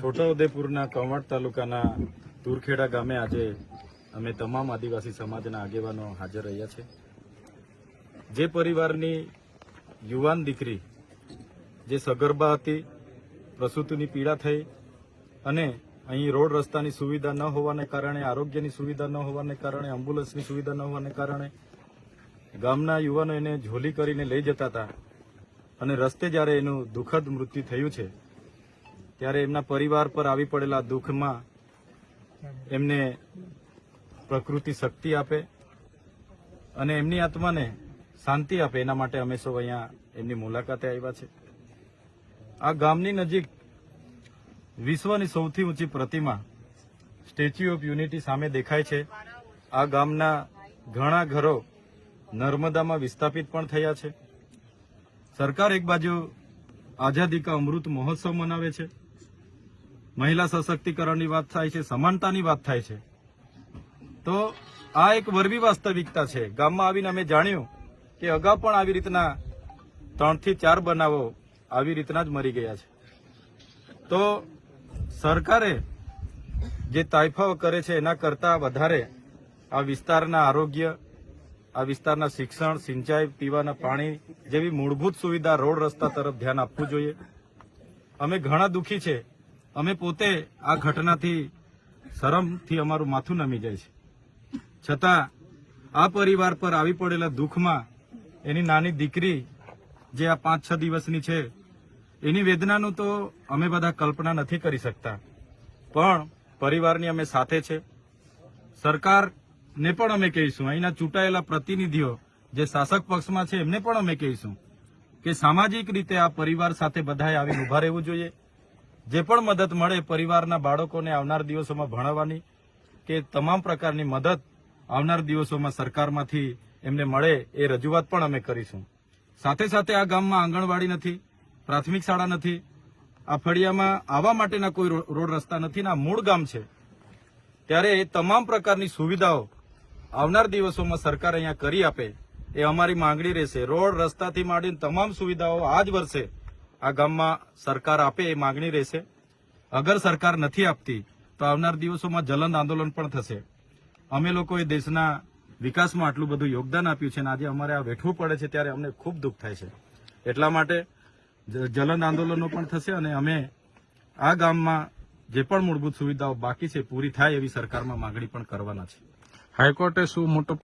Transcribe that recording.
છોટાઉદેપુરના કવાંટ તાલુકાના તુરખેડા ગામે આજે અમે તમામ આદિવાસી સમાજના આગેવાનો હાજર રહ્યા છે। જે પરિવારની યુવાન દીકરી જે સગર્ભા હતી, પ્રસૂતિની પીડા થઈ અને અહીં રોડ રસ્તાની સુવિધા ન હોવાને કારણે, આરોગ્યની સુવિધા ન હોવાને કારણે, એમ્બ્યુલન્સની સુવિધા ન હોવાને કારણે ગામના યુવાનો એને ઝોલી કરીને લઈ જતા હતા અને રસ્તે જ્યારે એનું દુઃખદ મૃત્યુ થયું છે ત્યારે એમના પરિવાર પર આવી પડેલા દુઃખમાં એમને પ્રકૃતિ શક્તિ આપે અને એમની આત્માને શાંતિ આપે, એના માટે અમે સૌ અહીંયા એમની મુલાકાતે આવ્યા છે। આ ગામની નજીક વિશ્વની સૌથી ઊંચી પ્રતિમા સ્ટેચ્યુ ઓફ યુનિટી સામે દેખાય છે। આ ગામના ઘણા ઘરો નર્મદામાં વિસ્થાપિત પણ થયા છે। સરકાર એક બાજુ આઝાદી કા અમૃત મહોત્સવ મનાવે છે, મહિલા સશક્તિકરણની વાત થાય છે, સમાનતાની વાત થાય છે, તો આ એક વરવી વાસ્તવિકતા છે। ગામમાં આવીને અમે જાણ્યું કે અગાઉ પણ આવી રીતના 3 થી 4 બનાવો આવી રીતના જ મરી ગયા છે। તો સરકારે જે તાઇફાઓ કરે છે એના કરતા વધારે આ વિસ્તારના આરોગ્ય, આ વિસ્તારના શિક્ષણ, સિંચાઈ, પીવાના પાણી જેવી મૂળભૂત સુવિધા, રોડ રસ્તા તરફ ધ્યાન આપવું જોઈએ। અમે ઘણા દુઃખી છે। અમે પોતે આ ઘટનાથી શરમથી અમારું માથું નમી જાય છે, છતાં આ પરિવાર પર આવી પડેલા દુઃખમાં એની નાની દીકરી જે આ 5-6 દિવસની છે એની વેદનાનું તો અમે બધા કલ્પના નથી કરી શકતા, પણ પરિવારની અમે સાથે છે। સરકારને પણ અમે કહીશું, અહીંના ચૂંટાયેલા પ્રતિનિધિઓ જે શાસક પક્ષમાં છે એમને પણ અમે કહીશું કે સામાજિક રીતે આ પરિવાર સાથે બધાએ આવીને ઉભા રહેવું જોઈએ। જે પણ મદદ મળે પરિવારના બાળકોને આવનાર દિવસોમાં ભણાવવાની કે તમામ પ્રકારની મદદ આવનાર દિવસોમાં સરકારમાંથી એમને મળે એ રજૂઆત પણ અમે કરીશું। સાથે સાથે આ ગામમાં આંગણવાડી નથી, પ્રાથમિક શાળા નથી, આ ફળિયામાં આવવા માટેના કોઈ રોડ રસ્તા નથી ને આ મૂળ ગામ છે, ત્યારે એ તમામ પ્રકારની સુવિધાઓ આવનાર દિવસોમાં સરકાર અહીંયા કરી આપે એ અમારી માંગણી રહેશે। રોડ રસ્તાથી માંડીને તમામ સુવિધાઓ આ જ વર્ષે આ ગામમાં સરકાર આપે એ માંગણી રહેશે। અગર સરકાર નથી આપતી તો આવનાર દિવસોમાં જલંદ આંદોલન પણ થશે। અમે લોકોએ દેશના વિકાસમાં આટલું બધું યોગદાન આપ્યું છે અને આજે અમારે આ વેઠવું પડે છે ત્યારે અમને ખૂબ દુઃખ થાય છે। એટલા માટે જલંદ આંદોલનો પણ થશે અને અમે આ ગામમાં જે પણ મૂળભૂત સુવિધાઓ બાકી છે પૂરી થાય એવી સરકારમાં માંગણી પણ કરવાના છે। હાઈકોર્ટે શું મોટો